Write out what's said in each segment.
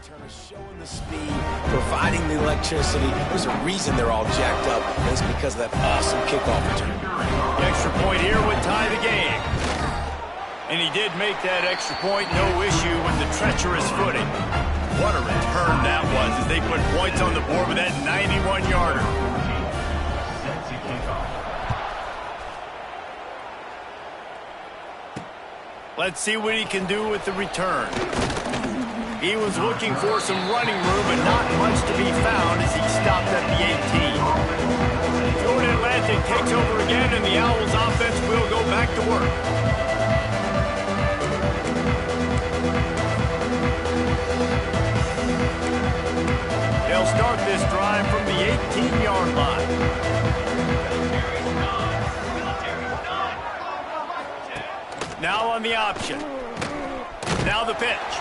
Showing the speed, providing the electricity. There's a reason they're all jacked up, and it's because of that awesome kickoff return. The extra point here would tie the game. And he did make that extra point, no issue with the treacherous footing. What a return that was as they put points on the board with that 91-yarder. Let's see what he can do with the return. He was looking for some running room, but not much to be found as he stopped at the 18. Florida Atlantic takes over again, and the Owls offense will go back to work. They'll start this drive from the 18-yard line. Now on the option. Now the pitch.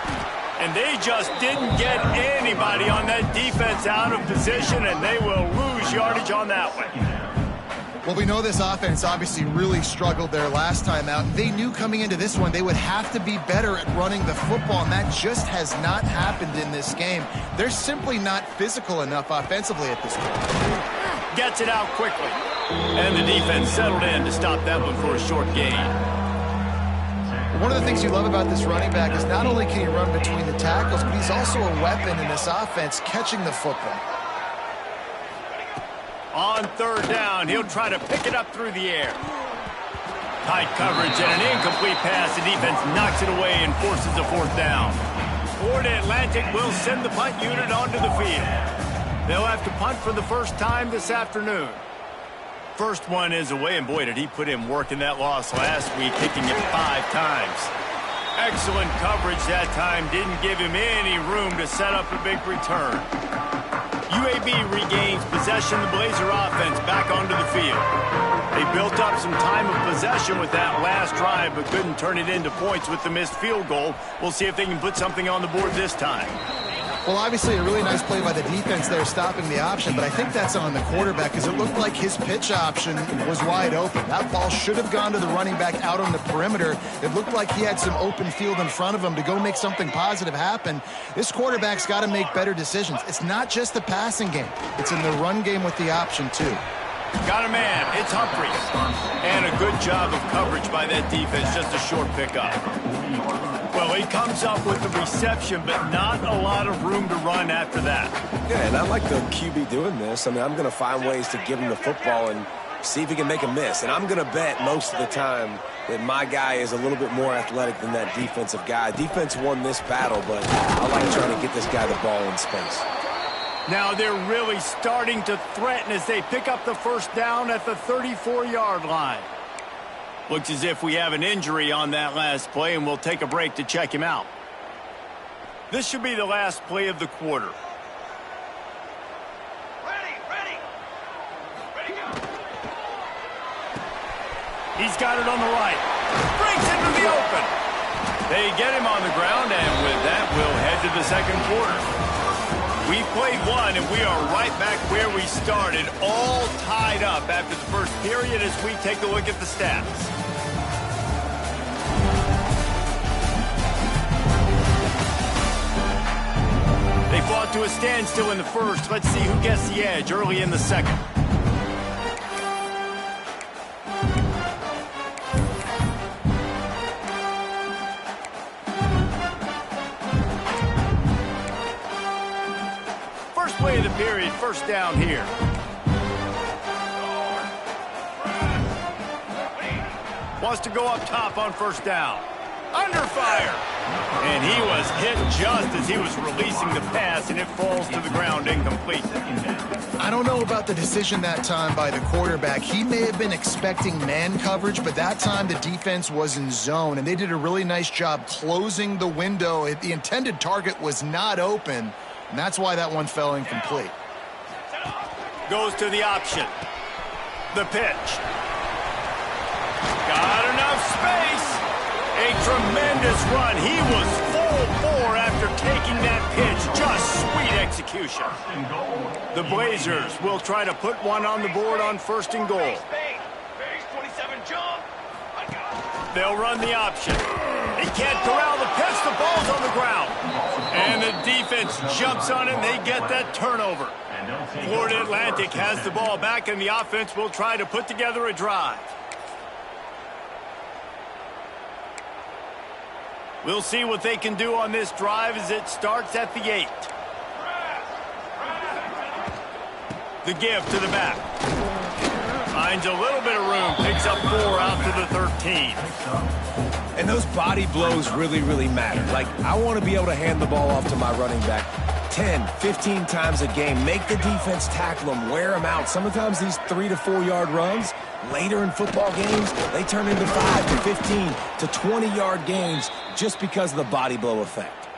And they just didn't get anybody on that defense out of position, and they will lose yardage on that one. Well, we know this offense obviously really struggled their last time out. They knew coming into this one they would have to be better at running the football, and that just has not happened in this game. They're simply not physical enough offensively at this point. Gets it out quickly. And the defense settled in to stop that one for a short gain. One of the things you love about this running back is not only can he run between the tackles, but he's also a weapon in this offense catching the football. On third down, he'll try to pick it up through the air. Tight coverage and an incomplete pass. The defense knocks it away and forces a fourth down. Florida Atlantic will send the punt unit onto the field. They'll have to punt for the first time this afternoon. First one is away, and boy, did he put in work in that loss last week, kicking it 5 times. Excellent coverage that time. Didn't give him any room to set up a big return. UAB regains possession. The Blazer offense back onto the field. They built up some time of possession with that last drive, but couldn't turn it into points with the missed field goal. We'll see if they can put something on the board this time. Well, obviously a really nice play by the defense there stopping the option, but I think that's on the quarterback because it looked like his pitch option was wide open. That ball should have gone to the running back out on the perimeter. It looked like he had some open field in front of him to go make something positive happen. This quarterback's got to make better decisions. It's not just the passing game. It's in the run game with the option, too. Got a man. It's Humphries. And a good job of coverage by that defense. Just a short pickup. Well, he comes up with the reception, but not a lot of room to run after that. Yeah, and I like the QB doing this. I mean, I'm going to find ways to give him the football and see if he can make a miss. And I'm going to bet most of the time that my guy is a little bit more athletic than that defensive guy. Defense won this battle, but I like trying to get this guy the ball in space. Now they're really starting to threaten as they pick up the first down at the 34-yard line. Looks as if we have an injury on that last play, and we'll take a break to check him out. This should be the last play of the quarter. Ready, go. He's got it on the right. Breaks into the open. They get him on the ground, and with that, we'll head to the second quarter. We've played one, and we are right back where we started, all tied up after the first period as we take a look at the stats. They fought to a standstill in the first. Let's see who gets the edge early in the second. First play of the period, first down here. Wants to go up top on first down. Under fire. And he was hit just as he was releasing the pass, and it falls to the ground incomplete. I don't know about the decision that time by the quarterback. He may have been expecting man coverage, but that time the defense was in zone, and they did a really nice job closing the window. The intended target was not open, and that's why that one fell incomplete. Goes to the option. The pitch. Got enough space. A tremendous run. He was full bore after taking that pitch. Just sweet execution. The Blazers will try to put one on the board on first and goal. They'll run the option. He can't corral the pitch. The ball's on the ground. And the defense defense jumps on it, and they get that turnover. Florida Atlantic has the ball back, and the offense will try to put together a drive. We'll see what they can do on this drive as it starts at the 8. The give to the back. Finds a little bit of room, picks up 4 out to the 13. And those body blows really, really matter. Like, I want to be able to hand the ball off to my running back 10, 15 times a game. Make the defense tackle them, wear them out. Sometimes these 3 to 4 yard runs, later in football games, they turn into 5 to 15 to 20-yard gains just because of the body blow effect.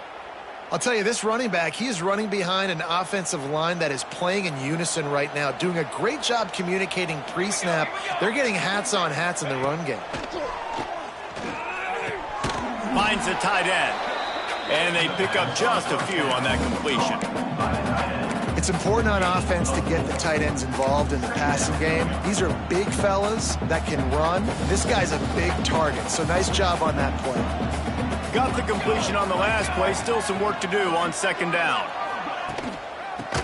I'll tell you, this running back, he is running behind an offensive line that is playing in unison right now, doing a great job communicating pre-snap. They're getting hats on hats in the run game. Finds the tight end, and they pick up just a few on that completion. It's important on offense to get the tight ends involved in the passing game. These are big fellas that can run. This guy's a big target, so nice job on that play. Got the completion on the last play. Still some work to do on second down.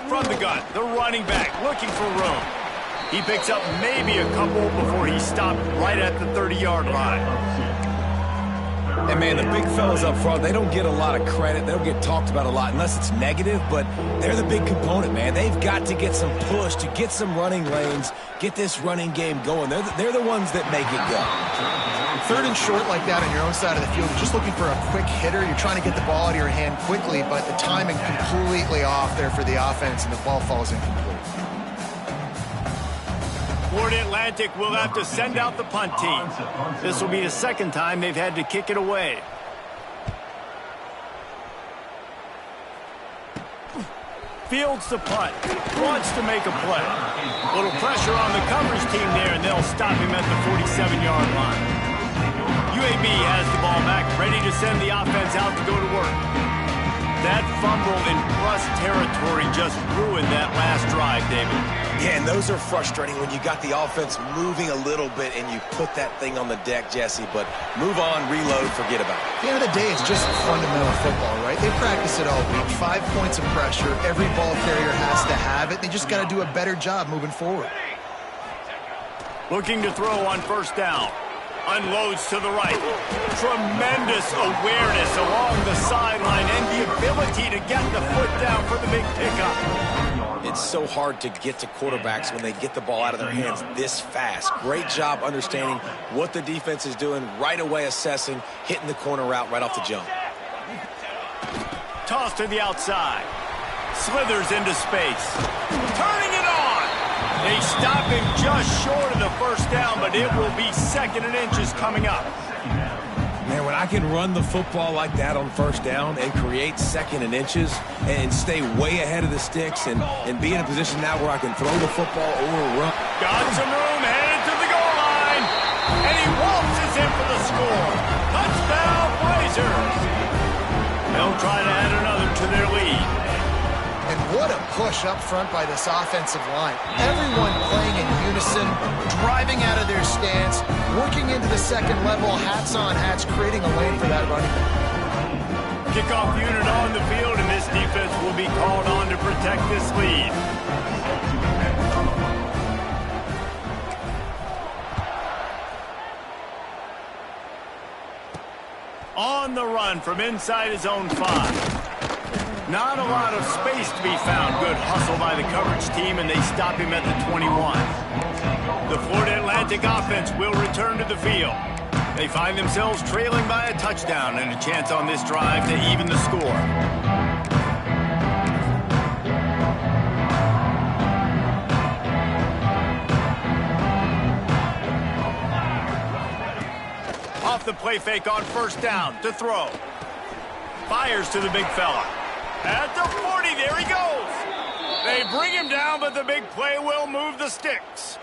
From the gun, the running back looking for room. He picks up maybe a couple before he stopped right at the 30-yard line. And, man, the big fellas up front, they don't get a lot of credit. They don't get talked about a lot unless it's negative, but they're the big component, man. They've got to get some push to get some running lanes, get this running game going. They're the ones that make it go. 3rd and short like that on your own side of the field, you're just looking for a quick hitter. You're trying to get the ball out of your hand quickly, but the timing completely off there for the offense, and the ball falls incomplete. Florida Atlantic will have to send out the punt team. This will be the second time they've had to kick it away. Fields the punt. Wants to make a play. Little pressure on the coverage team there, and they'll stop him at the 47-yard line. UAB has the ball back, ready to send the offense out to go to work. That fumble in plus territory just ruined that last drive, David. Yeah, and those are frustrating when you got the offense moving a little bit and you put that thing on the deck, Jesse. But move on, reload, forget about it. At the end of the day, it's just fundamental football, right? They practice it all week. 5 points of pressure. Every ball carrier has to have it. They just got to do a better job moving forward. Looking to throw on first down. Unloads to the right. Tremendous awareness along the sideline and the ability to get the foot down for the big pickup. It's so hard to get to quarterbacks when they get the ball out of their hands this fast. Great job understanding what the defense is doing, right away assessing, hitting the corner route right off the jump. Toss to the outside. Slithers into space. Turning it on. They stop him just short of the first down, but it will be 2nd and inches coming up. Man, when I can run the football like that on first down and create 2nd and inches and stay way ahead of the sticks and be in a position now where I can throw the football or run. Got some room, headed to the goal line, and he waltzes in for the score. Touchdown, Blazers. They'll try to add another to their lead. And what a push up front by this offensive line. Everyone playing in unison, driving out of their stance, working into the second level, hats on hats, creating a lane for that running back. Kickoff unit on the field, and this defense will be called on to protect this lead. On the run from inside his own 5. Not a lot of space to be found. Good hustle by the coverage team, and they stop him at the 21. The Florida Atlantic offense will return to the field. They find themselves trailing by a touchdown and a chance on this drive to even the score. Off the play fake on first down to throw. Fires to the big fella. At the 40, there he goes. They bring him down, but the big play will move the sticks.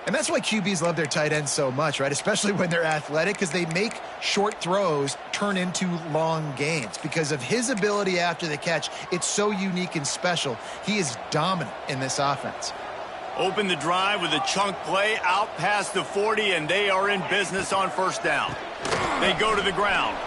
And that's why QBs love their tight ends so much, right? Especially when they're athletic, because they make short throws turn into long gains. Because of his ability after the catch, it's so unique and special. He is dominant in this offense. Open the drive with a chunk play out past the 40, and they are in business on first down. They go to the ground.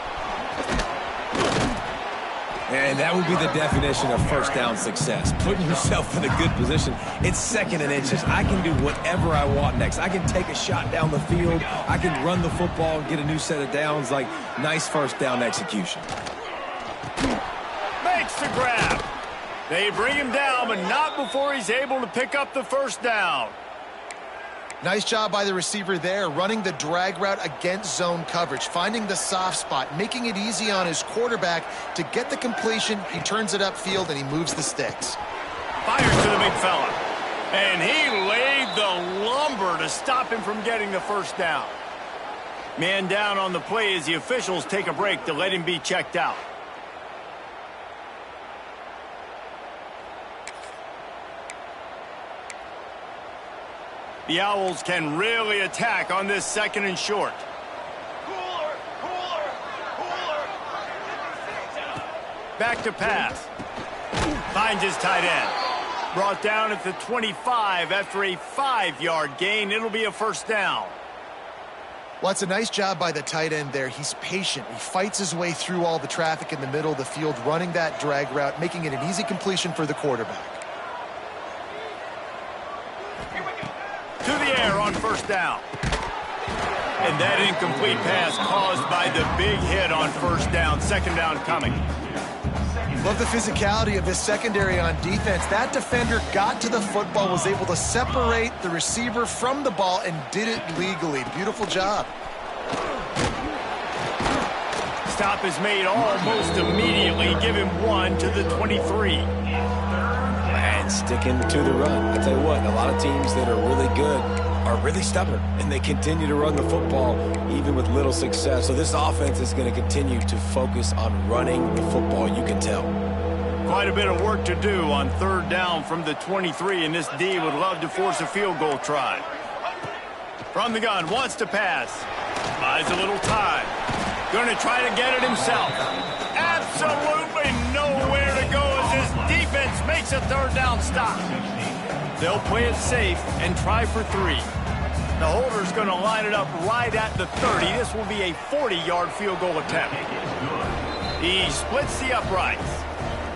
And that would be the definition of first down success. Putting yourself in a good position. It's 2nd and inches. I can do whatever I want next. I can take a shot down the field. I can run the football and get a new set of downs. Like, nice first down execution. Makes the grab. They bring him down, but not before he's able to pick up the first down. Nice job by the receiver there, running the drag route against zone coverage, finding the soft spot, making it easy on his quarterback to get the completion. He turns it upfield, and he moves the sticks. Fires to the big fella. And he laid the lumber to stop him from getting the first down. Man down on the play as the officials take a break to let him be checked out. The Owls can really attack on this 2nd and short. Cooler, cooler, cooler. Back to pass. Finds his tight end. Brought down at the 25 after a 5-yard gain. It'll be a first down. Well, it's a nice job by the tight end there. He's patient. He fights his way through all the traffic in the middle of the field, running that drag route, making it an easy completion for the quarterback. To the air on first down. And that incomplete pass caused by the big hit on first down. 2nd down coming. Love the physicality of this secondary on defense. That defender got to the football, was able to separate the receiver from the ball, and did it legally. Beautiful job. Stop is made almost immediately. Give him 1 to the 23. And sticking to the run. I tell you what, a lot of teams that are really good are really stubborn, and they continue to run the football even with little success. So this offense is going to continue to focus on running the football, you can tell. Quite a bit of work to do on 3rd down from the 23, and this D would love to force a field goal try. From the gun, wants to pass. Buys a little time. Going to try to get it himself. Absolutely nowhere to go as his defense makes a 3rd down stop. They'll play it safe and try for 3. The holder's going to line it up right at the 30. This will be a 40-yard field goal attempt. He splits the uprights.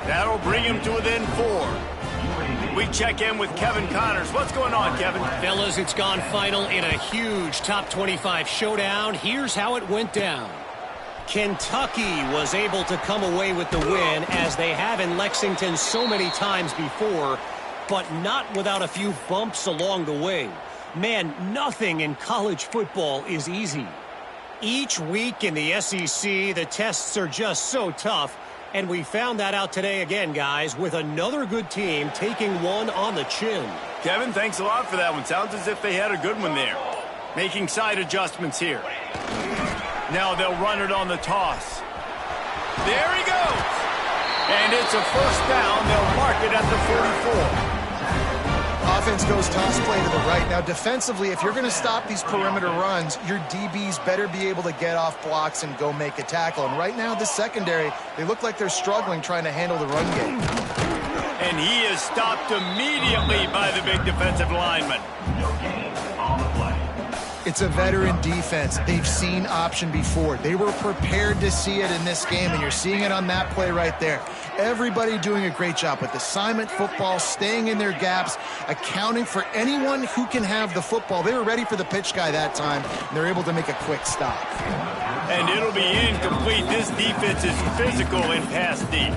That'll bring him to within 4. We check in with Kevin Connors. What's going on, Kevin? Fellas, it's gone final in a huge top 25 showdown. Here's how it went down. Kentucky was able to come away with the win, as they have in Lexington so many times before, but not without a few bumps along the way. Man, nothing in college football is easy. Each week in the SEC, the tests are just so tough, and we found that out today again, guys, with another good team taking one on the chin. Kevin, thanks a lot for that one. Sounds as if they had a good one there. Making side adjustments here. Now they'll run it on the toss. There he goes. And it's a first down. They'll mark it at the 44. Offense goes toss play to the right. Now, defensively, if you're going to stop these perimeter runs, your DBs better be able to get off blocks and go make a tackle. And right now, this secondary, they look like they're struggling trying to handle the run game. And he is stopped immediately by the big defensive lineman. It's a veteran defense. They've seen option before. They were prepared to see it in this game, and you're seeing it on that play right there. Everybody doing a great job with assignment football, staying in their gaps, accounting for anyone who can have the football. They were ready for the pitch guy that time, and they're able to make a quick stop. And it'll be incomplete. This defense is physical in pass deep.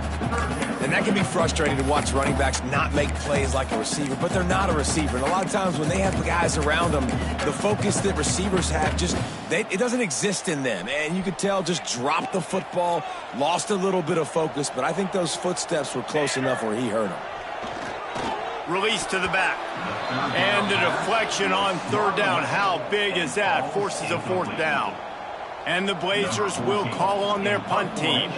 And that can be frustrating to watch running backs not make plays like a receiver, but they're not a receiver. And a lot of times when they have the guys around them, the focus that receivers have it doesn't exist in them. And you could tell just dropped the football, lost a little bit of focus, but I think those footsteps were close enough where he hurt him. Release to the back. And the deflection on 3rd down. How big is that? Forces a 4th down. And the Blazers will call on their punt team.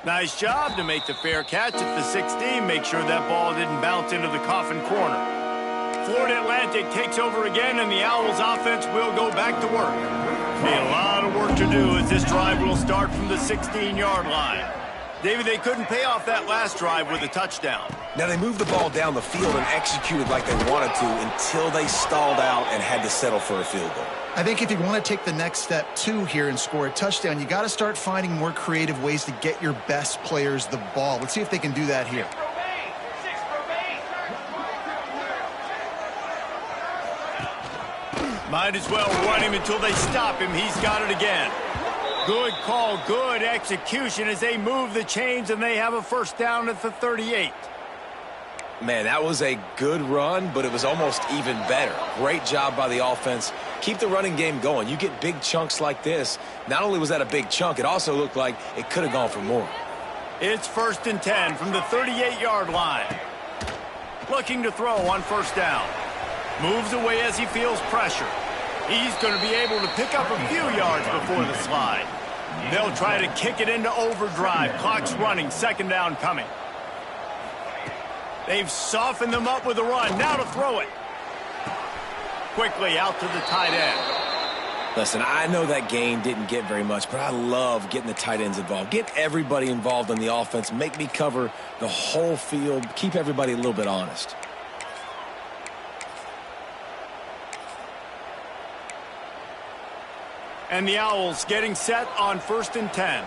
Nice job to make the fair catch at the 16. Make sure that ball didn't bounce into the coffin corner. Florida Atlantic takes over again, and the Owls offense will go back to work. Be a lot of work to do as this drive will start from the 16-yard line. David, they couldn't pay off that last drive with a touchdown. Now, they moved the ball down the field and executed like they wanted to until they stalled out and had to settle for a field goal. I think if you want to take the next step, too, here and score a touchdown, you got to start finding more creative ways to get your best players the ball. Let's see if they can do that here. Might as well run him until they stop him. He's got it again. Good call, good execution as they move the chains and they have a first down at the 38. Man, that was a good run, but it was almost even better. Great job by the offense. Keep the running game going. You get big chunks like this. Not only was that a big chunk, it also looked like it could have gone for more. It's 1st and 10 from the 38-yard line. Looking to throw on first down. Moves away as he feels pressure. He's going to be able to pick up a few yards before the slide. They'll try to kick it into overdrive. Clock's running, second down coming. They've softened them up with a run. Now to throw it. Quickly out to the tight end. Listen, I know that gain didn't get very much, but I love getting the tight ends involved. Get everybody involved in the offense. Make me cover the whole field. Keep everybody a little bit honest. And the Owls getting set on 1st and 10.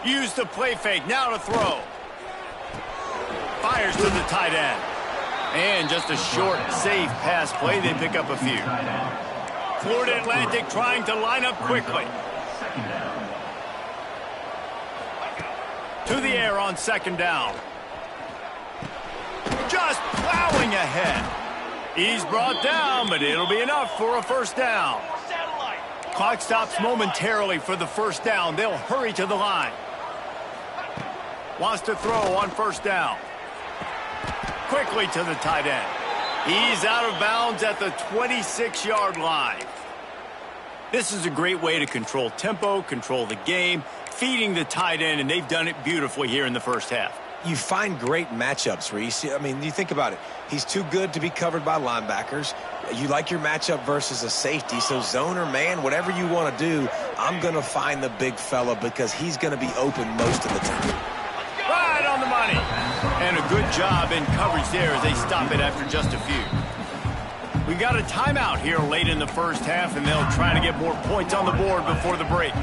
Use the play fake. Now to throw. Fires to the tight end. And just a short, safe pass play. They pick up a few. Florida Atlantic trying to line up quickly. To the air on second down. Just plowing ahead. He's brought down, but it'll be enough for a first down. Clock stops momentarily for the first down. They'll hurry to the line. Wants to throw on first down. Quickly to the tight end. He's out of bounds at the 26-yard line. This is a great way to control tempo, control the game, feeding the tight end, and they've done it beautifully here in the first half. You find great matchups, Reese. I mean, you think about it. He's too good to be covered by linebackers. You like your matchup versus a safety, so zone or man, whatever you want to do, I'm going to find the big fella because he's going to be open most of the time. Right on the money. And a good job in coverage there as they stop it after just a few. We got a timeout here late in the first half, and they'll try to get more points on the board before the break.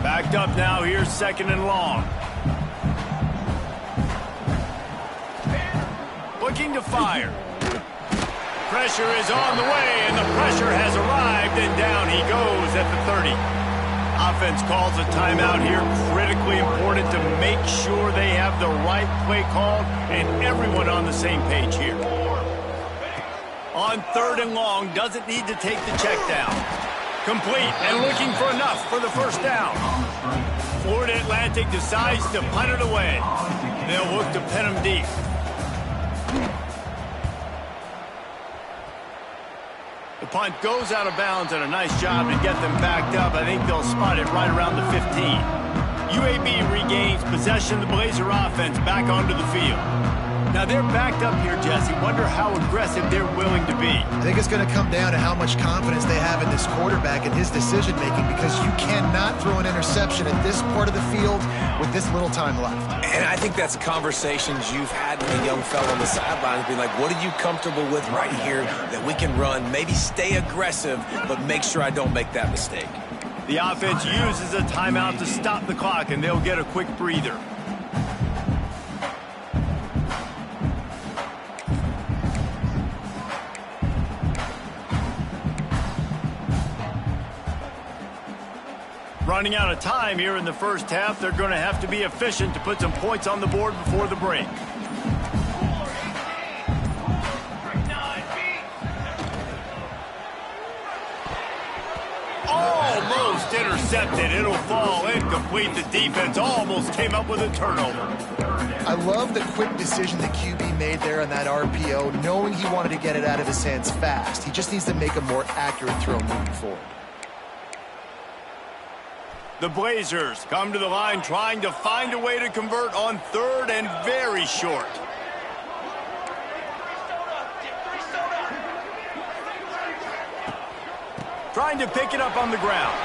Backed up now, here's second and long. Looking to fire. Pressure is on the way, and the pressure has arrived, and down he goes at the 30. Offense calls a timeout here. Critically important to make sure they have the right play called and everyone on the same page here. On third and long, doesn't need to take the check down. Complete and looking for enough for the first down. Florida Atlantic decides to punt it away. They'll look to pin him deep. The punt goes out of bounds, and a nice job to get them backed up. I think they'll spot it right around the 15. UAB regains possession of the Blazer offense back onto the field. Now they're backed up here, Jesse. Wonder how aggressive they're willing to be. I think it's going to come down to how much confidence they have in this quarterback and his decision-making, because you cannot throw an interception at this part of the field with this little time left. And I think that's conversations you've had with a young fellow on the sidelines, being like, what are you comfortable with right here that we can run? Maybe stay aggressive, but make sure I don't make that mistake. The offense uses a timeout to stop the clock, and they'll get a quick breather. Running out of time here in the first half. They're going to have to be efficient to put some points on the board before the break. Almost intercepted. It'll fall incomplete. The defense almost came up with a turnover. I love the quick decision the QB made there on that RPO, knowing he wanted to get it out of his hands fast. He just needs to make a more accurate throw moving forward. The Blazers come to the line trying to find a way to convert on third and very short. Trying to pick it up on the ground.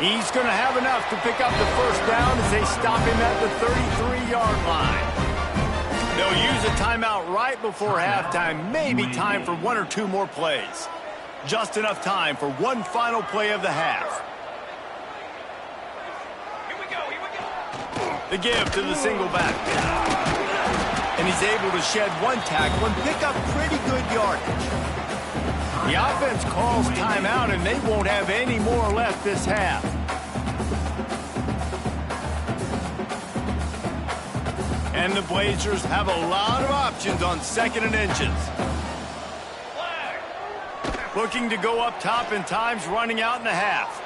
He's going to have enough to pick up the first down as they stop him at the 33-yard line. They'll use a timeout right before halftime, maybe time for 1 or 2 more plays. Just enough time for one final play of the half. Here we go. The give to the single back. And he's able to shed one tackle and pick up pretty good yardage. The offense calls timeout, and they won't have any more left this half. And the Blazers have a lot of options on 2nd and inches. Looking to go up top, and time's running out in the half.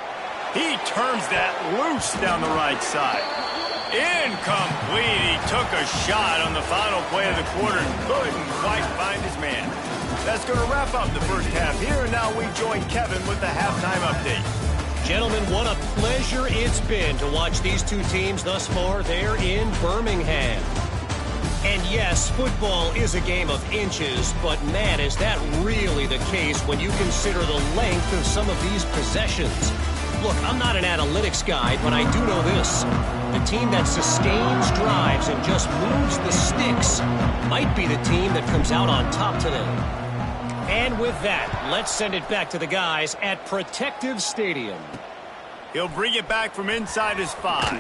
He turns that loose down the right side. Incomplete. He took a shot on the final play of the quarter and couldn't quite find his man. That's going to wrap up the first half here, and now we join Kevin with the halftime update. Gentlemen, what a pleasure it's been to watch these two teams thus far. They're in Birmingham. And yes, football is a game of inches, but man, is that really the case when you consider the length of some of these possessions. Look, I'm not an analytics guy, but I do know this. The team that sustains drives and just moves the sticks might be the team that comes out on top today. And with that, let's send it back to the guys at Protective Stadium. He'll bring it back from inside his 5.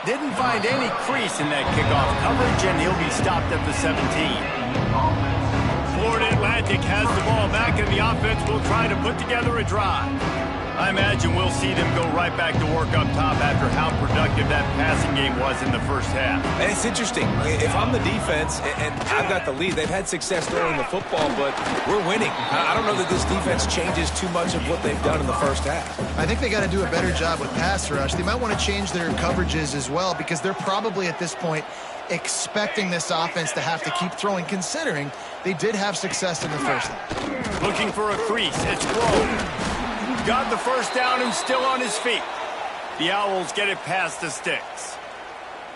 Didn't find any crease in that kickoff coverage, and he'll be stopped at the 17. Florida Atlantic has the ball back, and the offense will try to put together a drive. I imagine we'll see them go right back to work up top after how productive that passing game was in the first half. And it's interesting. If I'm the defense and I've got the lead, they've had success throwing the football, but we're winning. I don't know that this defense changes too much of what they've done in the first half. I think they got to do a better job with pass rush. They might want to change their coverages as well, because they're probably at this point expecting this offense to have to keep throwing, considering they did have success in the first half. Looking for a crease. It's Grove. Got the first down and still on his feet. The Owls get it past the sticks.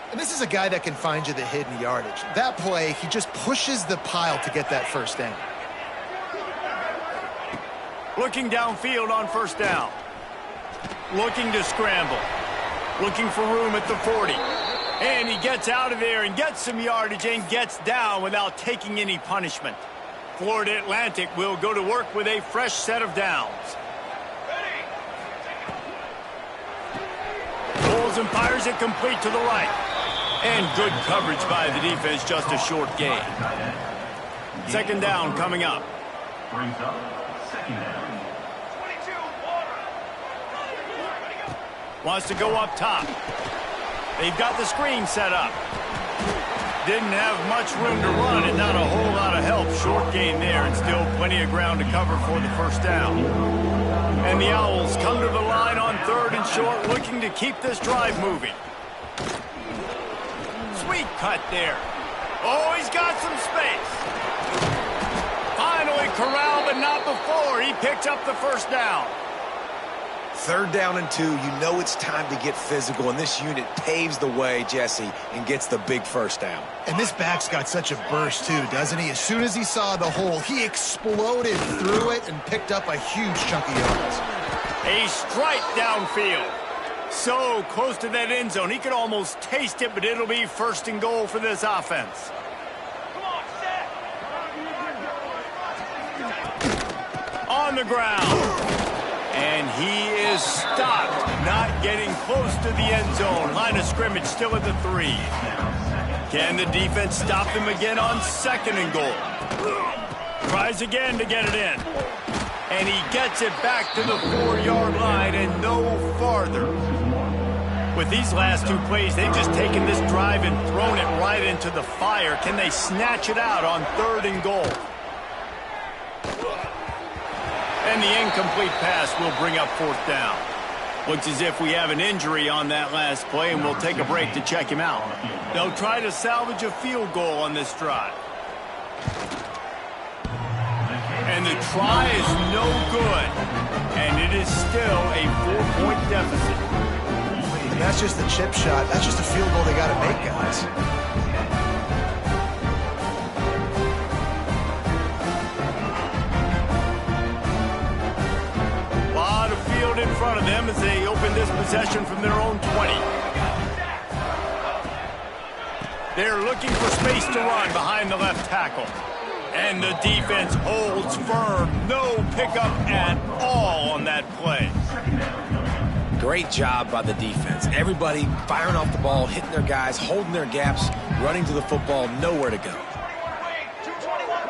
And this is a guy that can find you the hidden yardage. That play, he just pushes the pile to get that first down. Looking downfield on first down. Looking to scramble. Looking for room at the 40. And he gets out of there and gets some yardage and gets down without taking any punishment. Florida Atlantic will go to work with a fresh set of downs. Pulls and fires it complete to the right. And good coverage by the defense, just a short gain. 2nd down coming up. Brings up 2nd down. 22, Wants to go up top. They've got the screen set up. Didn't have much room to run and not a whole lot of help. Short gain there and still plenty of ground to cover for the first down. And the Owls come to the line on 3rd and short, looking to keep this drive moving. Sweet cut there. Oh, he's got some space. Finally corralled, but not before. He picked up the first down. 3rd down and 2, you know it's time to get physical, and this unit paves the way, Jesse, and gets the big first down. And this back's got such a burst, too, doesn't he? As soon as he saw the hole, he exploded through it and picked up a huge chunk of yards. A strike downfield. So close to that end zone, he could almost taste it, but it'll be 1st and goal for this offense. Come on, set. On the ground. And he is stopped, not getting close to the end zone. Line of scrimmage still at the 3. Can the defense stop them again on 2nd and goal? Tries again to get it in. And he gets it back to the 4-yard line and no farther. With these last 2 plays, they've just taken this drive and thrown it right into the fire. Can they snatch it out on 3rd and goal? And the incomplete pass will bring up 4th down. Looks as if we have an injury on that last play, and we'll take a break to check him out. They'll try to salvage a field goal on this drive. And the try is no good. And it is still a 4-point deficit. That's just a chip shot. That's just a field goal they got to make, guys. In front of them as they open this possession from their own 20. They're looking for space to run behind the left tackle. And the defense holds firm. No pickup at all on that play. Great job by the defense. Everybody firing off the ball, hitting their guys, holding their gaps, running to the football, nowhere to go. 221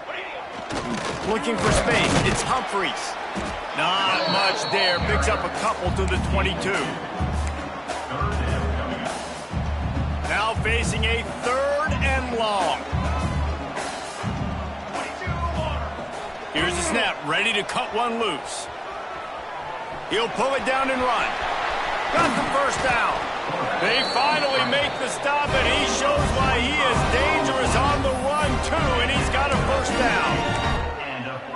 wing. Looking for space. It's Humphreys. Not much there. Picks up a couple to the 22. Now facing a 3rd and long. Here's the snap. Ready to cut one loose. He'll pull it down and run. Got the first down. They finally make the stop, and he shows why he is dangerous on the run, too, and he's got a first down.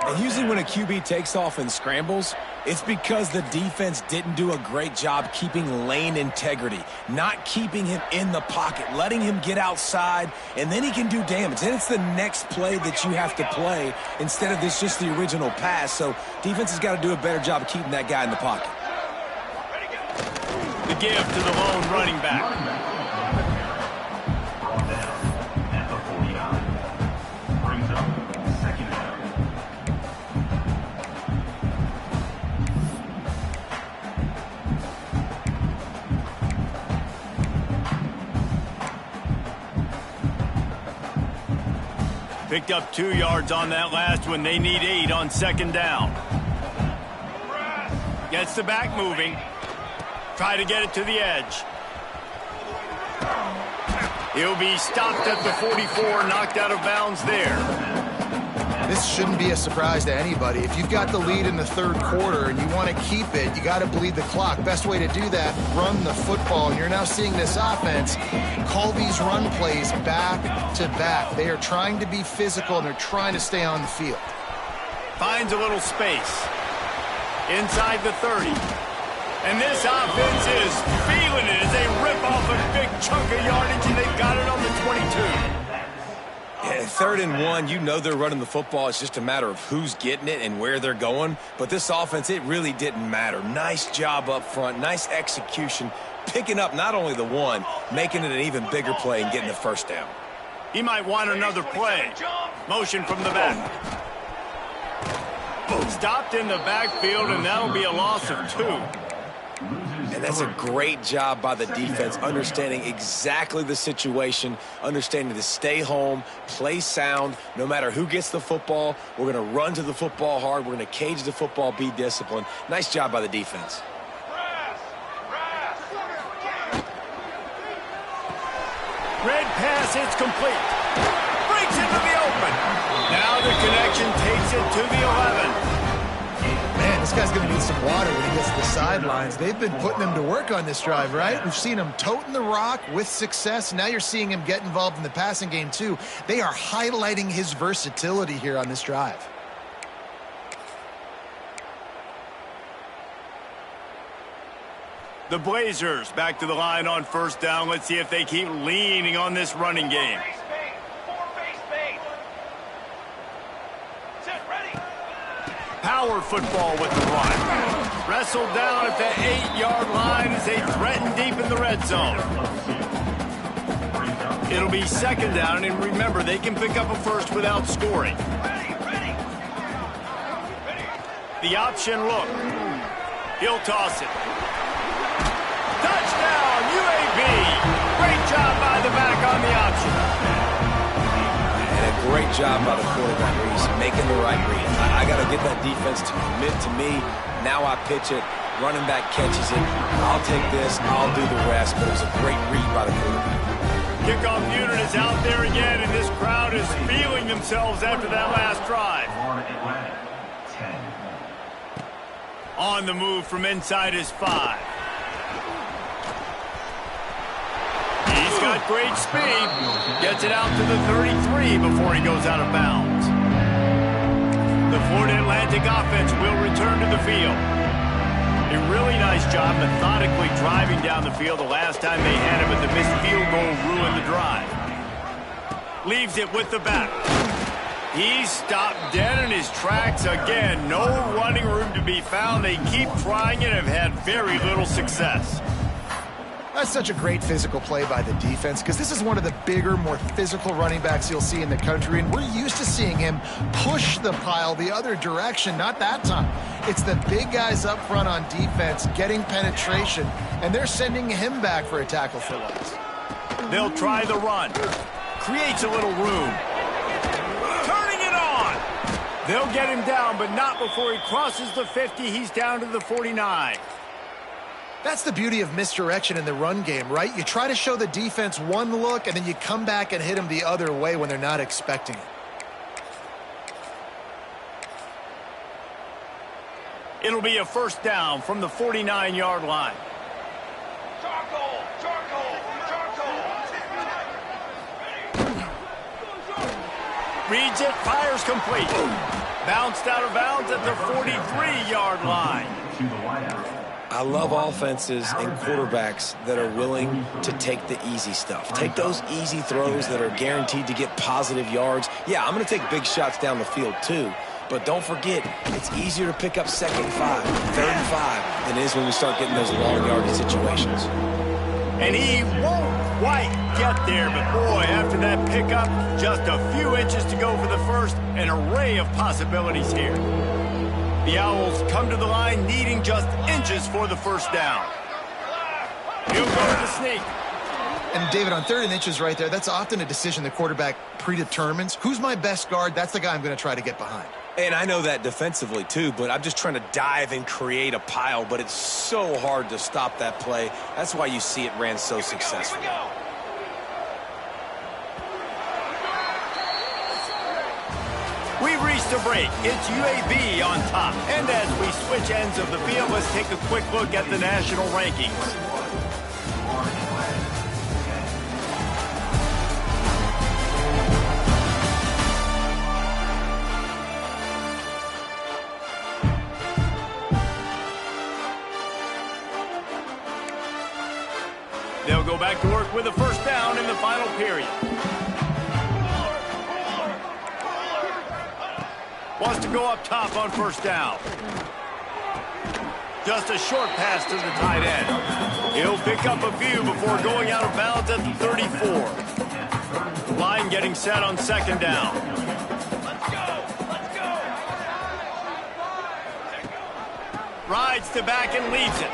And usually when a QB takes off and scrambles, it's because the defense didn't do a great job keeping lane integrity, not keeping him in the pocket, letting him get outside, and then he can do damage. Then it's the next play that you have to play instead of this just the original pass. So defense has got to do a better job of keeping that guy in the pocket. The give to the lone running back. Picked up 2 yards on that last one. They need 8 on 2nd down. Gets the back moving. Try to get it to the edge. He'll be stopped at the 44, knocked out of bounds there. This shouldn't be a surprise to anybody. If you've got the lead in the 3rd quarter and you want to keep it, you got to bleed the clock. Best way to do that, run the football. And you're now seeing this offense call these run plays back to back. They are trying to be physical, and they're trying to stay on the field. Finds a little space. Inside the 30. And this offense is feeling it as they rip off a big chunk of yardage, and they've got it on the 22. Yeah, 3rd and 1, you know they're running the football. It's just a matter of who's getting it and where they're going. But this offense, it really didn't matter. Nice job up front, nice execution, picking up not only the one, making it an even bigger play and getting the first down. He might want another play. Motion from the back. Stopped in the backfield, and that'll be a loss of 2. And that's a great job by the defense, understanding exactly the situation, understanding to stay home, play sound, no matter who gets the football. We're going to run to the football hard. We're going to cage the football, be disciplined. Nice job by the defense. Red pass, it's complete. Breaks into the open. Now the connection takes it to the 11. Man, this guy's going to need some water when he gets to the sidelines. They've been putting him to work on this drive, right? We've seen him toting the rock with success. Now you're seeing him get involved in the passing game, too. They are highlighting his versatility here on this drive. The Blazers back to the line on 1st down. Let's see if they keep leaning on this running game. Power football with the run. Wrestled down at the 8-yard line as they threaten deep in the red zone. It'll be 2nd down, and remember, they can pick up a first without scoring. The option look. He'll toss it. Touchdown, UAB. Great job by the back on the option. And a great job by the quarterback, Reese, making the right read. I got to get that defense to commit to me. Now I pitch it. Running back catches it. I'll take this. I'll do the rest. But it was a great read by the quarterback. Kickoff unit is out there again, and this crowd is feeling themselves after that last drive. On the move from inside his 5. He's got great speed. Gets it out to the 33 before he goes out of bounds. The Florida Atlantic offense will return to the field. A really nice job methodically driving down the field the last time they had him, but the missed field goal ruined the drive. Leaves it with the back. He's stopped dead in his tracks again. No running room to be found. They keep trying and have had very little success. That's such a great physical play by the defense because this is one of the bigger, more physical running backs you'll see in the country, and we're used to seeing him push the pile the other direction. Not that time. It's the big guys up front on defense getting penetration, and they're sending him back for a tackle for loss. They'll try the run. Creates a little room. Turning it on. They'll get him down, but not before he crosses the 50. He's down to the 49. That's the beauty of misdirection in the run game, right? You try to show the defense one look, and then you come back and hit them the other way when they're not expecting it. It'll be a first down from the 49-yard line. Charcoal! Charcoal! Charcoal! Reads it, fires complete. Bounced out of bounds at the 43-yard line. To the wideout. I love offenses and quarterbacks that are willing to take the easy stuff. Take those easy throws that are guaranteed to get positive yards. Yeah, I'm going to take big shots down the field too, but don't forget, it's easier to pick up second and 5, third and 5 than it is when we start getting those long yardage situations. And he won't quite get there, but boy, after that pickup, just a few inches to go for the first. An array of possibilities here. The Owls come to the line needing just inches for the first down. He'll go to the sneak. And David, on 3rd and inches right there, that's often a decision the quarterback predetermines. Who's my best guard? That's the guy I'm going to try to get behind. And I know that defensively too, but I'm just trying to dive and create a pile, but it's so hard to stop that play. That's why you see it ran so successfully. Here we go. We've reached a break. It's UAB on top. And as we switch ends of the field, let's take a quick look at the national rankings. They'll go back to work with a first down in the final period. Wants to go up top on first down. Just a short pass to the tight end. He'll pick up a few before going out of bounds at the 34. Line getting set on second down. Let's go! Let's go! Rides to back and leads it.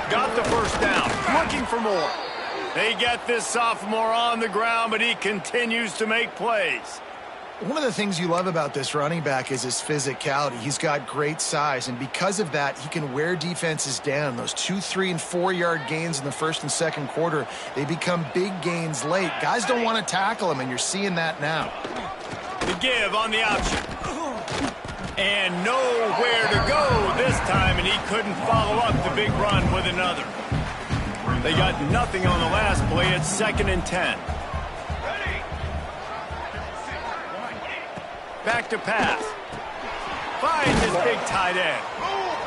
Got the first down. Looking for more. They get this sophomore on the ground, but he continues to make plays. One of the things you love about this running back is his physicality. He's got great size, and because of that, he can wear defenses down. Those 2, 3, and 4-yard gains in the first and second quarter, they become big gains late. Guys don't want to tackle him, and you're seeing that now. The give on the option. And nowhere to go this time, and he couldn't follow up the big run with another. They got nothing on the last play. It's 2nd and 10. Back to pass. Finds his big tight end.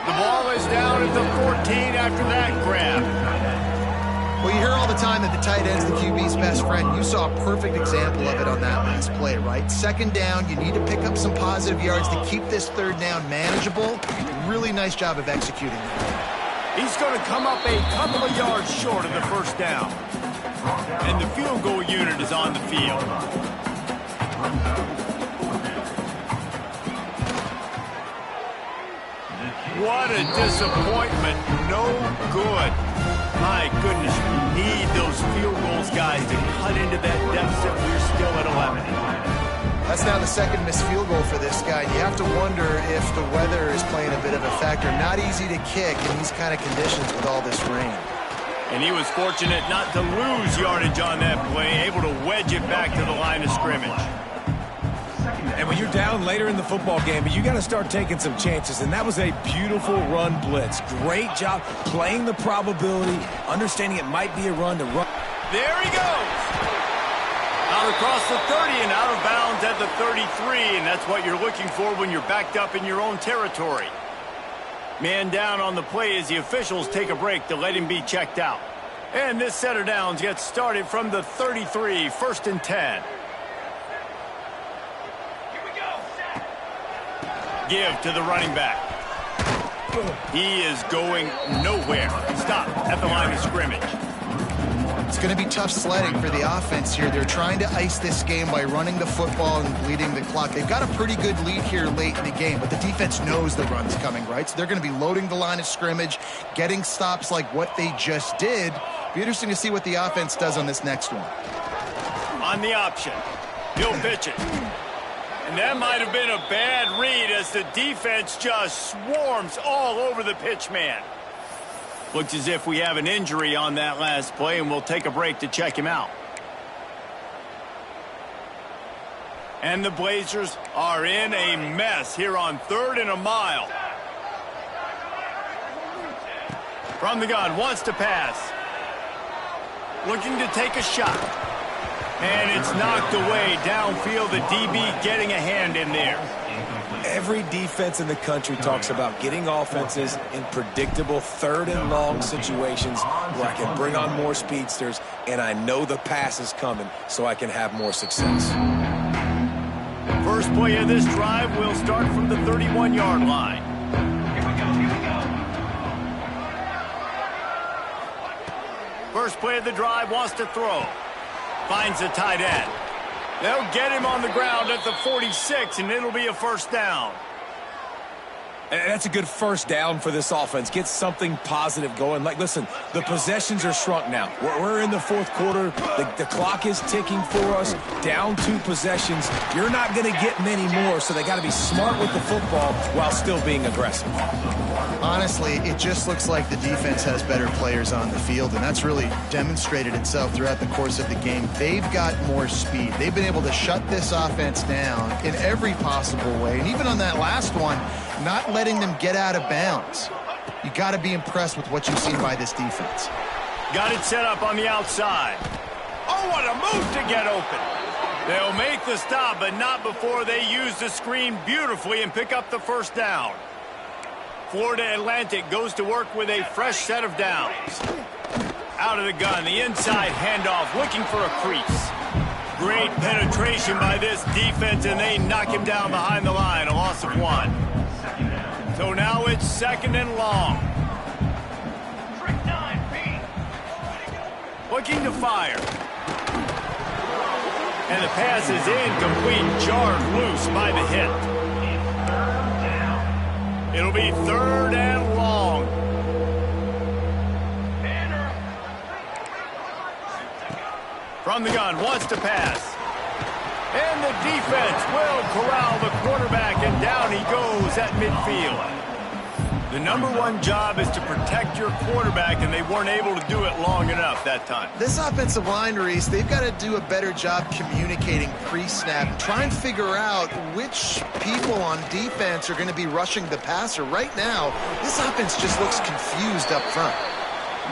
The ball is down at the 14 after that grab. Well, you hear all the time that the tight end's the QB's best friend. You saw a perfect example of it on that last play, right? Second down, you need to pick up some positive yards to keep this third down manageable. Really nice job of executing that. He's going to come up a couple of yards short of the first down. And the field goal unit is on the field. What a disappointment. No good. My goodness, you need those field goals, guys, to cut into that deficit. We're still at 11. That's now the second missed field goal for this guy. You have to wonder if the weather is playing a bit of a factor. Not easy to kick in these kind of conditions with all this rain. And he was fortunate not to lose yardage on that play, able to wedge it back to the line of scrimmage. And when you're down later in the football game, you got to start taking some chances. And that was a beautiful run blitz. Great job playing the probability, understanding it might be a run to run. There he goes. Out across the 30 and out of bounds at the 33. And that's what you're looking for when you're backed up in your own territory. Man down on the play as the officials take a break to let him be checked out. And this set of downs gets started from the 33, 1st and 10. Here we go! Give to the running back. He is going nowhere. Stop at the line of scrimmage. It's going to be tough sledding for the offense here. They're trying to ice this game by running the football and bleeding the clock. They've got a pretty good lead here late in the game, but the defense knows the run's coming, right? So they're going to be loading the line of scrimmage, getting stops like what they just did. Be interesting to see what the offense does on this next one. On the option, he'll pitch it. And that might have been a bad read as the defense just swarms all over the pitch man. Looks as if we have an injury on that last play, and we'll take a break to check him out. And the Blazers are in a mess here on 3rd and a mile. From the gun, wants to pass. Looking to take a shot. And it's knocked away downfield. The DB getting a hand in there. Every defense in the country talks about getting offenses in predictable 3rd and long situations where I can bring on more speedsters and I know the pass is coming so I can have more success. First play of this drive will start from the 31-yard line. First play of the drive, wants to throw. Finds a tight end. They'll get him on the ground at the 46, and it'll be a first down. And that's a good first down for this offense. Get something positive going. Like, listen, the possessions are shrunk now. We're in the 4th quarter. The clock is ticking for us. Down 2 possessions. You're not going to get many more, so they got to be smart with the football while still being aggressive. Honestly, it just looks like the defense has better players on the field, and that's really demonstrated itself throughout the course of the game. They've got more speed. They've been able to shut this offense down in every possible way, and even on that last one, not letting them get out of bounds. You got to be impressed with what you've seen by this defense. Got it set up on the outside. Oh, what a move to get open. They'll make the stop, but not before they use the screen beautifully and pick up the first down. Florida Atlantic goes to work with a fresh set of downs. Out of the gun, the inside handoff, looking for a crease. Great penetration by this defense, and they knock him down behind the line, a loss of 1. So now it's 2nd and long. Looking to fire. And the pass is incomplete, jarred loose by the hit. It'll be 3rd and long. From the gun, wants to pass. And the defense will corral the quarterback, and down he goes at midfield. The #1 job is to protect your quarterback, and they weren't able to do it long enough that time. This offensive line, Reese, they've got to do a better job communicating pre-snap. Try and figure out which people on defense are going to be rushing the passer. Right now, this offense just looks confused up front.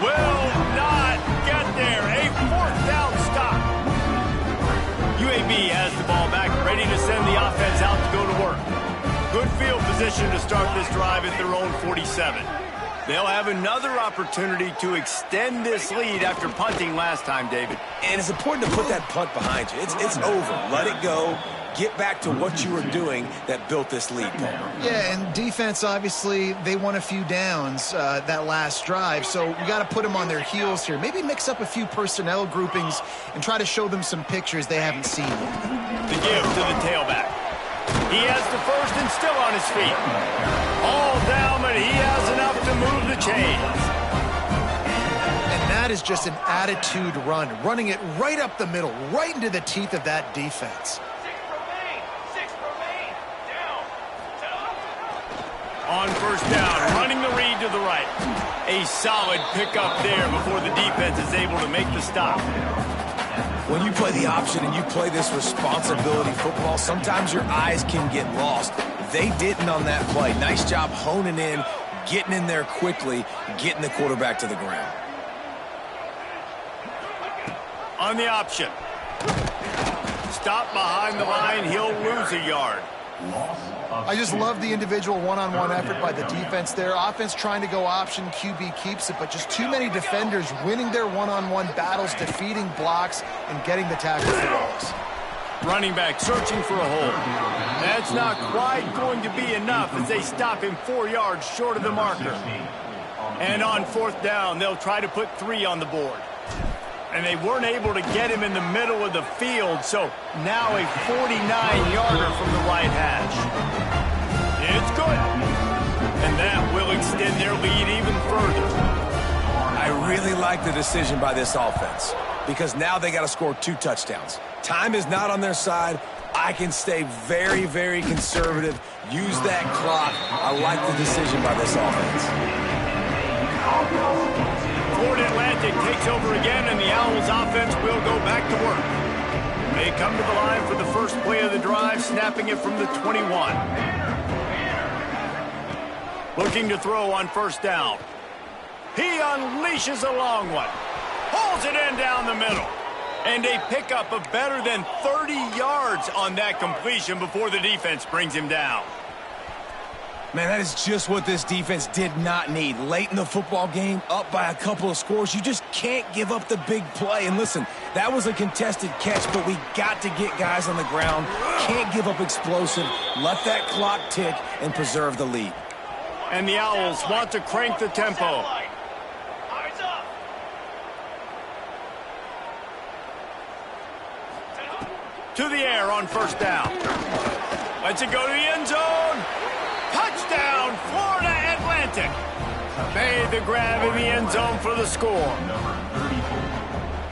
Will not get there. A 4th down stop. UAB has the ball back, ready to send the offense out to go to work. Good field position to start this drive at their own 47. They'll have another opportunity to extend this lead after punting last time, David. And it's important to put that punt behind you. It's over. Let it go. Get back to what you were doing that built this lead, Paul. Yeah, and defense, obviously, they won a few downs that last drive, so we got to put them on their heels here. Maybe mix up a few personnel groupings and try to show them some pictures they haven't seen yet. The give to the tailback. He has the first and still on his feet. All down, but he has enough to move the chains. And that is just an attitude run, running it right up the middle, right into the teeth of that defense. 6 remain. Down. On first down, running the read to the right. A solid pickup there before the defense is able to make the stop. When you play the option and you play this responsibility football, sometimes your eyes can get lost. They didn't on that play. Nice job honing in, getting in there quickly, getting the quarterback to the ground. On the option. Stop behind the line, he'll lose a yard. I just love the individual one-on-one effort by the defense there. Offense trying to go option, QB keeps it, but just too many defenders winning their one-on-one battles, defeating blocks, and getting the tackle for loss. Running back searching for a hole. That's not quite going to be enough as they stop him 4 yards short of the marker. And on 4th down, they'll try to put 3 on the board. And they weren't able to get him in the middle of the field, so now a 49-yarder from the right hash. It's good. And that will extend their lead even further. I really like the decision by this offense because now they got to score 2 touchdowns. Time is not on their side. I can stay very, very conservative. Use that clock. I like the decision by this offense. Florida Atlantic takes over again, and the Owls offense will go back to work. They come to the line for the first play of the drive, snapping it from the 21. Looking to throw on 1st down. He unleashes a long one. Pulls it in down the middle. And a pickup of better than 30 yards on that completion before the defense brings him down. Man, that is just what this defense did not need. Late in the football game, up by a couple of scores, you just can't give up the big play. And listen, that was a contested catch, but we got to get guys on the ground. Can't give up explosive. Let that clock tick and preserve the lead. And the Owls want to crank the tempo. Eyes up. To the air on 1st down. Lets it go to the end zone. Touchdown, Florida Atlantic. Made the grab in the end zone for the score.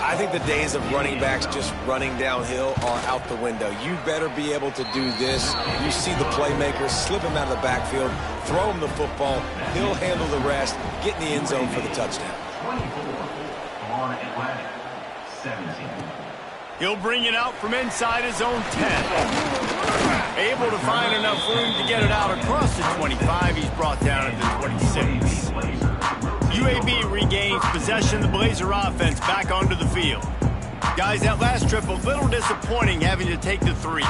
I think the days of running backs just running downhill are out the window. You better be able to do this. You see the playmakers, slip him out of the backfield, throw him the football, he'll handle the rest, get in the end zone for the touchdown. 24, Florida Atlantic, 17. He'll bring it out from inside his own 10. Able to find enough room to get it out across the 25. He's brought down at the 26. UAB regains possession of the Blazer offense back onto the field. Guys, that last trip a little disappointing having to take the 3.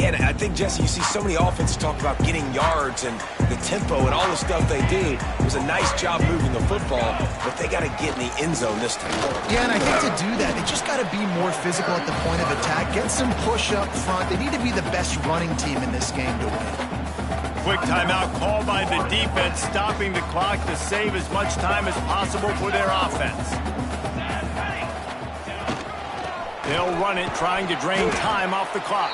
Yeah, and I think, Jesse, you see so many offenses talk about getting yards and the tempo and all the stuff they do. It was a nice job moving the football, but they got to get in the end zone this time. Yeah, and I think to do that, they just got to be more physical at the point of attack, get some push up front. They need to be the best running team in this game to win. Quick timeout called by the defense, stopping the clock to save as much time as possible for their offense. They'll run it, trying to drain time off the clock.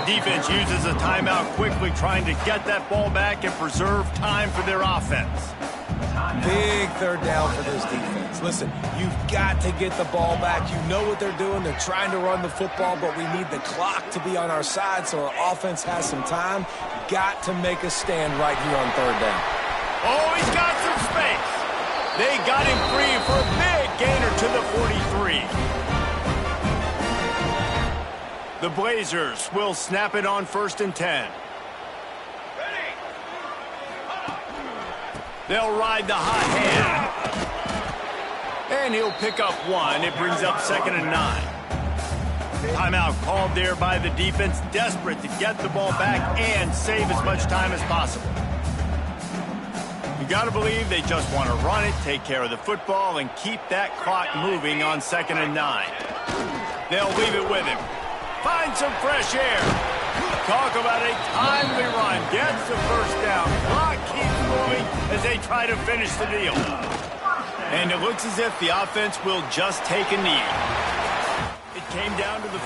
Defense uses a timeout quickly, trying to get that ball back and preserve time for their offense. Big 3rd down for this defense. Listen, you've got to get the ball back. You know what they're doing. They're trying to run the football, but we need the clock to be on our side so our offense has some time. Got to make a stand right here on 3rd down. Oh, he's got some space. They got him free for a big gainer to the 43. The Blazers will snap it on 1st and 10. They'll ride the hot hand. And he'll pick up 1. It brings up 2nd and 9. Timeout called there by the defense, desperate to get the ball back and save as much time as possible. You got to believe they just want to run it, take care of the football, and keep that clock moving on 2nd and 9. They'll leave it with him. Find some fresh air. Talk about a timely run. Gets the 1st down. Clock keeps moving as they try to finish the deal. And it looks as if the offense will just take a knee. It came down to the